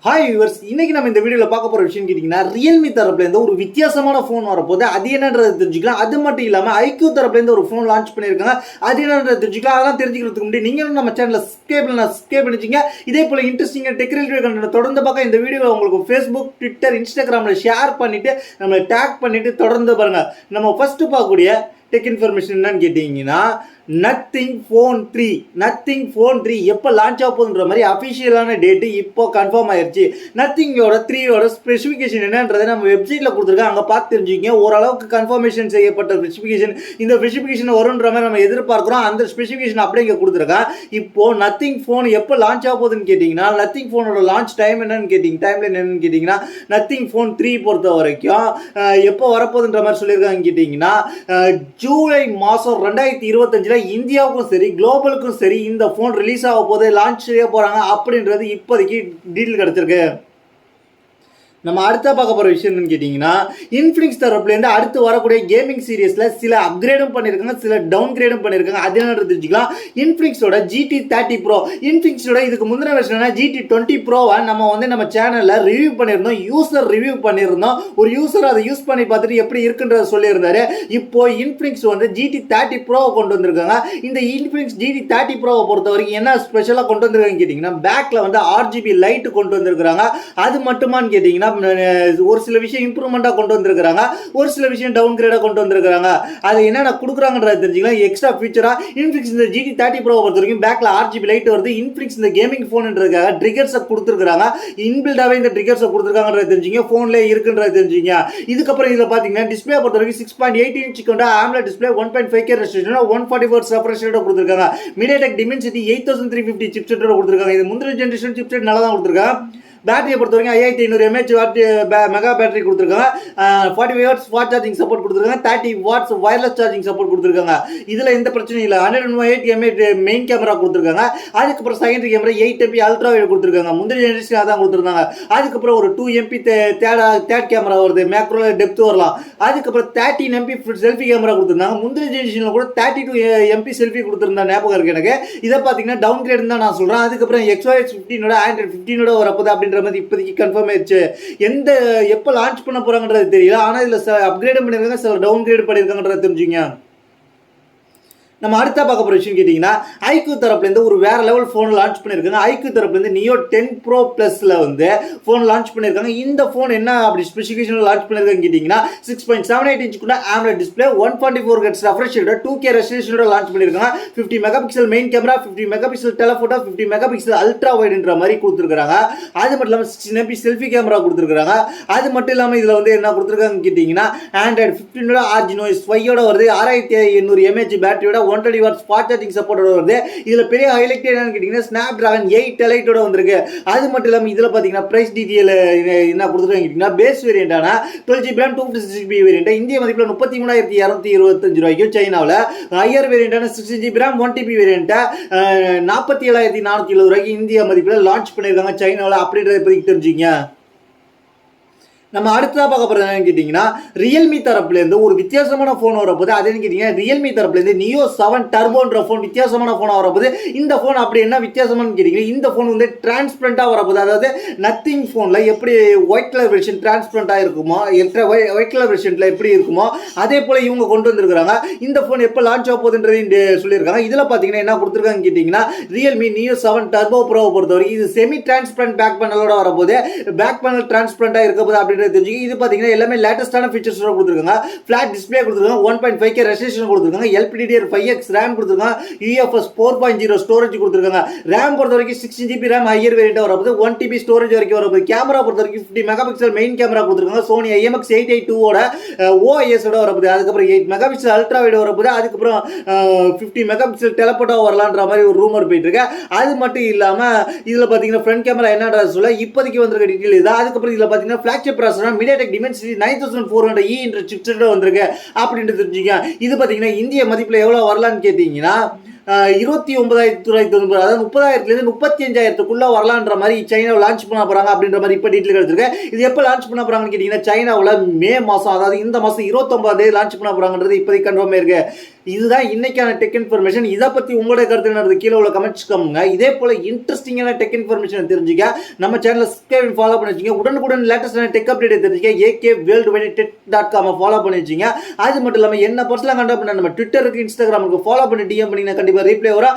Hi viewers, இன்னைக்கு நம்ம இந்த வீடியோவில் பார்க்க போகிற விஷயம் கேட்டிங்கன்னா ரியல்மி தரப்புலேருந்து ஒரு வித்தியாசமான ஃபோன் வரப்போது. அது என்னன்றதை தெரிஞ்சுக்கலாம். அது மட்டும் இல்லாமல் ஐக்யூ தரப்புலேருந்து ஒரு ஃபோன் லான்ச் பண்ணியிருக்காங்க. அது என்னன்றதை தெரிஞ்சுக்கலாம். அதெல்லாம் தெரிஞ்சுக்கிறதுக்கு முன்னாடி நீங்களும் நம்ம சேனலில் சப்ஸ்கிரைப் பண்ணிச்சிங்க. இதே போல் இன்ட்ரெஸ்டிங்காக டெக்னிக்கல் கண்டென்ட் தொடர்ந்து பார்க்க இந்த வீடியோவை உங்களுக்கு ஃபேஸ்புக், ட்விட்டர், இன்ஸ்டாகிராமில் ஷேர் பண்ணிவிட்டு நம்மளை டேக் பண்ணிவிட்டு தொடர்ந்து பாருங்கள். நம்ம ஃபஸ்ட்டு பார்க்கக்கூடிய டெக் இன்ஃபர்மேஷன் என்னன்னு கேட்டிங்கன்னா, நத்திங் ஃபோன் 3 எப்போ லான்ச் ஆக போகுதுன்ற மாதிரி அஃபிஷியலான டேட்டு இப்போ கன்ஃபார்ம் ஆயிடுச்சு. நத்திங்கோட 3யோட ஸ்பெசிஃபிகேஷன் என்னன்றதை நம்ம வெப்சைட்டில் கொடுத்துருக்கோம். அங்கே பார்த்து தெரிஞ்சுக்கிங்க. ஓரளவுக்கு கன்ஃபர்மேஷன் செய்யப்பட்ட ஸ்பெசிஃபிகேஷன், இந்த ஸ்பெசிஃபிகேஷன் வருன்ற மாதிரி நம்ம எதிர்பார்க்குறோம். அந்த ஸ்பெசிஃபிகேஷன் அப்படியே இங்கே கொடுத்துருக்கேன். இப்போது நத்திங் ஃபோன் எப்போ லான்ச் ஆக போகுதுன்னு கேட்டிங்கன்னா, நத்திங் ஃபோனோட லான்ச் டைம் என்னன்னு கேட்டிங்கன்னா நத்திங் ஃபோன் 3 பொறுத்த வரைக்கும் எப்போ வரப்போகுதுன்ற மாதிரி சொல்லியிருக்காங்க கேட்டிங்கன்னா, ஜூலை மாதம் 2025 இந்தியாவுக்கும் சரி குளோபலுக்கும் சரி இந்த போன் ரிலீஸ் ஆக போது, லான்ச் செய்ய போறாங்க அப்படின்றது இப்போதைக்கு டீட்டெயில் கிடைச்சிருக்கு. நம்ம அடுத்த பார்க்க போகிற விஷயம் என்னன்னு கேட்டிங்கன்னா, இன்ஃபினிக்ஸ் தரப்புலேருந்து அடுத்து வரக்கூடிய கேமிங் சீரியஸில் சில அப்கிரேடும் பண்ணியிருக்காங்க, சில டவுன் கிரேடும் பண்ணியிருக்காங்க. அது என்ன தெரிஞ்சுக்கலாம். இன்ஃபினிக்ஸோட GT30 Pro, இன்ஃபினிக்ஸோட இதுக்கு முந்தின வெர்ஷனான GT20 Proவை நம்ம சேனலில் ரிவ்யூ பண்ணியிருந்தோம். யூசர் ரிவ்யூ பண்ணியிருந்தோம். ஒரு யூசர் அதை யூஸ் பண்ணி பார்த்துட்டு எப்படி இருக்குன்றத சொல்லியிருந்தாரு. இப்போ இன்ஃபினிக்ஸ் GT30 Proவை கொண்டு வந்திருக்காங்க. இந்த இன்ஃபினிக்ஸ் GT30 Proவை பொறுத்த வரைக்கும் என்ன ஸ்பெஷலாக கொண்டு வந்திருக்காங்க கேட்டிங்கன்னா, பேக்கில் RGB லைட் கொண்டு வந்திருக்கிறாங்க. அது மட்டுமான்னு கேட்டிங்கன்னா, ஒரு சில விஷயம் இம்ப்ரூவ்மெண்ட்டாக கொண்டு வந்திருக்கிறாங்க, ஒரு சில விஷயம் டவுன் கிரேடாக கொண்டு வந்திருக்கிறாங்க. அது என்னென்ன கொடுக்குறாங்கன்றத தெரிஞ்சுக்கலாம். எக்ஸ்ட்ரா ஃபீச்சராக இன்ஃபினிக்ஸ் இந்த GT30 Pro பொறுத்த வரைக்கும் பேக்கில் RGB லைட் வருது. இன்ஃபினிக்ஸ் இந்த கேமிங் ஃபோனுன்றதுக்காக ட்ரிகர்ஸை கொடுத்துருக்காங்க. இன்பில்டாகவே இந்த ட்ரிகர்ஸை கொடுத்துருக்காங்கன்றத தெரிஞ்சுங்க. ஃபோன்லேயே இருக்குன்றத தெரிஞ்சுங்க. இதுக்கப்புறம் இதில் பார்த்தீங்கன்னா, டிஸ்பிளே பொறுத்த வரைக்கும் 6.8 இன்ச் கொண்ட AMOLED display, 1.5K resolution, 144 refresh rate கொடுத்துருக்காங்க. MediaTek Dimensity 8350 சிப்செட்டோட கொடுத்துருக்காங்க. இது முந்தின ஜென்ரேஷன் சிப்செட் நல்லா தான் கொடுத்துருக்காங்க. பேட்டரியை பொறுத்த வரைக்கும் 5500 mAh மெகா பேட்டரி கொடுத்துருக்காங்க. 45 வாட்ஸ் ஃபாஸ்ட் சார்ஜிங் சப்போர்ட் கொடுத்துருக்காங்க. 30 வாட்ஸ் வயர்லெஸ் சார்ஜிங் சப்போர்ட் கொடுத்துருக்காங்க. இதில் எந்த பிரச்சனையும் இல்லை. 108 mAh மெயின் கேமரா கொடுத்துருக்காங்க. அதுக்கப்புறம் secondary camera 8 MP ultra wide கொடுத்துருக்காங்க. முந்தின ஜெனரேஷன் தான் கொடுத்துருந்தாங்க. அதுக்கப்புறம் ஒரு 2 MP தேர்ட் கேமரா வருது, மேக்ரோ டெப்த் வரலாம். அதுக்கப்புறம் 13 MP செல்ஃபி கேமரா கொடுத்துருந்தாங்க. முந்தின ஜெனரேஷனில் கூட 32 MP செல்ஃபி கொடுத்துருந்தா ஞாபகம் இருக்கு எனக்கு. இதை பார்த்தீங்கன்னா டவுன் கிரேட் தான் நான் சொல்கிறேன். அதுக்கப்புறம் XOS 15 Android 15 வரப்போது அப்படின்னு இப்போதைக்கு கன்ஃபார்ம் ஆயிடுச்சு. எப்போ லான்ச் பண்ண போறாங்கன்றது தெரியல. ஆனால் இதில் அப்கிரேட் பண்ணியிருக்காங்க, சில டவுன் கிரேட் பண்ணியிருக்காங்கன்றத தெரிஞ்சுங்க. நம்ம அடுத்த பார்க்க போகிற விஷயம் கேட்டிங்கன்னா, ஐக்யூ தரப்புலேருந்து ஒரு வேறு லெவல் ஃபோன் லான்ச் பண்ணியிருக்காங்க. ஐக்யூ தரப்புலேருந்து நியோ 10 Pro ப்ளஸில் ஃபோன் லான்ச் பண்ணியிருக்காங்க. இந்த ஃபோன் என்ன அப்படி ஸ்பெசிஃபிகேஷன் லான்ச் பண்ணியிருக்காங்க கேட்டிங்கன்னா, 6.78 இன்ச் கூட AMOLED display, 144 Hz refresh rate, 2K ரெசல்யூஷனோட லான்ச் பண்ணியிருக்காங்க. 50 megapixel main camera, 50 megapixel telephoto, 50 megapixel ultra வைடுன்ற மாதிரி கொடுத்துருக்காங்க. அது மட்டும் இல்லாமல் 16 MP செல்ஃபி கேமரா கொடுத்துருக்காங்க. அது மட்டும் இல்லாமல் இதில் என்ன கொடுத்துருக்காங்க கேட்டிங்கன்னா, Android 15 Arduino SWI வருது. 6800 mAh பேட்டரியோட 120 வாட்ஸ் ஃபாஸ்ட் சார்ஜிங் சப்போர்ட்டோட வருது. இதில் பெரிய ஹைலைட் என்னன்னு கேட்டிங்கன்னா, Snapdragon 8 Eliteோட வந்திருக்கு. அது மட்டும் இல்லாமல் இதில் பார்த்தீங்கன்னா பிரைஸ் டீட்டெயில் என்ன கொடுத்துருக்காங்க கேட்டிங்கன்னா, base வேரியண்டான 12GB RAM 256GB variant இந்திய மதிப்பில் 33,225 ரூபாய்க்கும், சைனாவில் ஹையர் வேரியண்டான 16GB RAM 1TB வேரியண்ட்டை 47,470 ரூபாய்க்கு இந்திய மதிப்பில் லான்ச் பண்ணியிருக்காங்க சைனாவில். அப்படின்றத பற்றி தெரிஞ்சுங்க. நம்ம அடுத்ததாக பார்க்க போகிறது என்னன்னு கேட்டிங்கன்னா, ரியல்மி தரப்புலேருந்து ஒரு வித்தியாசமான ஃபோன் வரப்போது. அது என்ன கேட்டிங்கன்னா, ரியல்மி தரப்புலேருந்து நியோ 7 டர்போன்ற ஃபோன் வித்தியாசமான ஃபோனாக வரப்போது. இந்த ஃபோன் அப்படி என்ன வித்தியாசமானு கேட்டிங்கன்னா, இந்த ஃபோன் டிரான்ஸ்பரண்ட்டாக வரப்போது. அதாவது நத்திங் ஃபோனில் எப்படி ஒயிட் கலர் வெர்ஷன் டிரான்ஸ்பரண்ட்டாக இருக்குமோ, ஒயிட் கலர் வெர்ஷனில் எப்படி இருக்குமோ அதே போல் இவங்க கொண்டு வந்திருக்கிறாங்க. இந்த ஃபோன் எப்போ லான்ச் ஆக போகுதுன்றது சொல்லியிருக்காங்க. இதில் பார்த்தீங்கன்னா என்ன கொடுத்துருக்காங்க கேட்டிங்கன்னா, ரியல்மி நியோ 7 டர்போ ப்ரோவை பொறுத்தவரைக்கும் இது செமி டிரான்ஸ்பரண்ட் பேக் பேனலோட வரப்போது. பேக் பேனல் டிரான்ஸ்பரண்ட்டாக இருக்க போது அப்படின்னு தெரிஞ்சுங்க. இது பாத்தீங்கன்னா எல்லாமே லேட்டஸ்டான ஃபீச்சர்ஸ் கொடுத்துருக்காங்க. ஃபிளாட் டிஸ்பிளே கொடுத்துருக்காங்க, 1.5K ரெசல்யூஷன் கொடுத்துருக்காங்க, LPDDR5X RAM கொடுத்துருக்காங்க, UFS 4.0 ஸ்டோரேஜ் கொடுத்துருக்காங்க. RAM பொறுத்த வரைக்கும் 16GB RAM ஹையர் வேரியண்ட் வரப்போது, 1TB ஸ்டோரேஜ் வரைக்கும் வரப்போது. கேமரா பொறுத்த வரைக்கும் 50 மெகாபிக்சல் மெயின் கேமரா கொடுத்துருக்காங்க. Sony IMX882 OIS வரப்போது. அதுக்கப்புறம் 8 மெகாபிக்சல் அல்ட்ரா வைட் வரப்போது. அதுக்கப்புறம் 50 மெகாபிக்சல் டெலபோட்டோ வரலான்ற மாதிரி ஒரு ரூமர் போயிட்டு இருக்கு. அது மட்டும் இல்லாமல் இதில் பார்த்தீங்கன்னா ஃப்ரண்ட் கேமரா என்னன்ற சொல்ல இப்போதைக்கு வந்திருக்க டீட்டெயில் இது. அதுக்கப்புறம் இதில் பார்த்தீங்கன்னா flagship processor MediaTek Dimensity 9400E என்ற சிப்செட் வந்திருக்கு அப்படின்ட்டு தெரிஞ்சுக்க. இது பார்த்தீங்கன்னா இந்திய மதிப்பில் எவ்வளோ வரலான்னு கேட்டிங்கன்னா, 29,990, அதாவது 30,000 35,000 வரலான்ற மாதிரி சைனாவில் லான்ச் பண்ண போகிறாங்க அப்படின்ற மாதிரி இப்போ டீட்டெயில் கிடைச்சிருக்கு. இது எப்போ லான்ச் பண்ண போகிறாங்கன்னு கேட்டிங்கன்னா, சைனாவில் மே மாதம், அதாவது இந்த மாதம் 29ஆம் தேதி லான்ச் பண்ண போகிறாங்கன்றது இப்போதைக்கு கன்ஃபார்ம் இருக்கு. இதுதான் இன்னைக்கான டெக் இன்ஃபர்மேஷன். இதை பற்றி உங்களுடைய கருத்து என்னது கீழே உள்ள கமெண்ட்ஸ் கம்முங்க. இதே போல இன்ட்ரெஸ்டிங்கான டெக் இன்ஃபர்மேஷன் தெரிஞ்சுக்க நம்ம சேனலை சப்ஸ்கிரைப் ஃபாலோ பண்ணி வச்சுங்க. உடனுக்குடன் லேட்டஸ்டான டெக் அப்டேட் தெரிஞ்சுக்க akworldwidetech.com ஃபாலோ பண்ணி வச்சுங்க. அது மட்டும் இல்லாமல் என்ன பர்சனலாக கண்டக்ட் பண்ண நம்ம ட்விட்டருக்கு இன்ஸ்டாகிராமுக்கு ஃபாலோ பண்ணி டிஎம் பண்ணிங்கன்னா கண்டிப்பாக ரீப்ளே வரும்.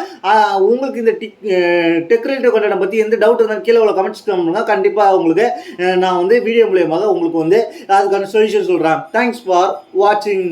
உங்களுக்கு இந்த டெக் ரிலேட்டிவ் கண்டென்ட் பற்றி எந்த டவுட் இருந்தாலும் கீழே உள்ள கமெண்ட்ஸ் பண்ணுங்க. கண்டிப்பாக உங்களுக்கு நான் வந்து வீடியோ மூலியமாக உங்களுக்கு வந்து அதுக்கான சொல்யூஷன் சொல்கிறேன். தேங்க்ஸ் ஃபார் வாட்சிங்.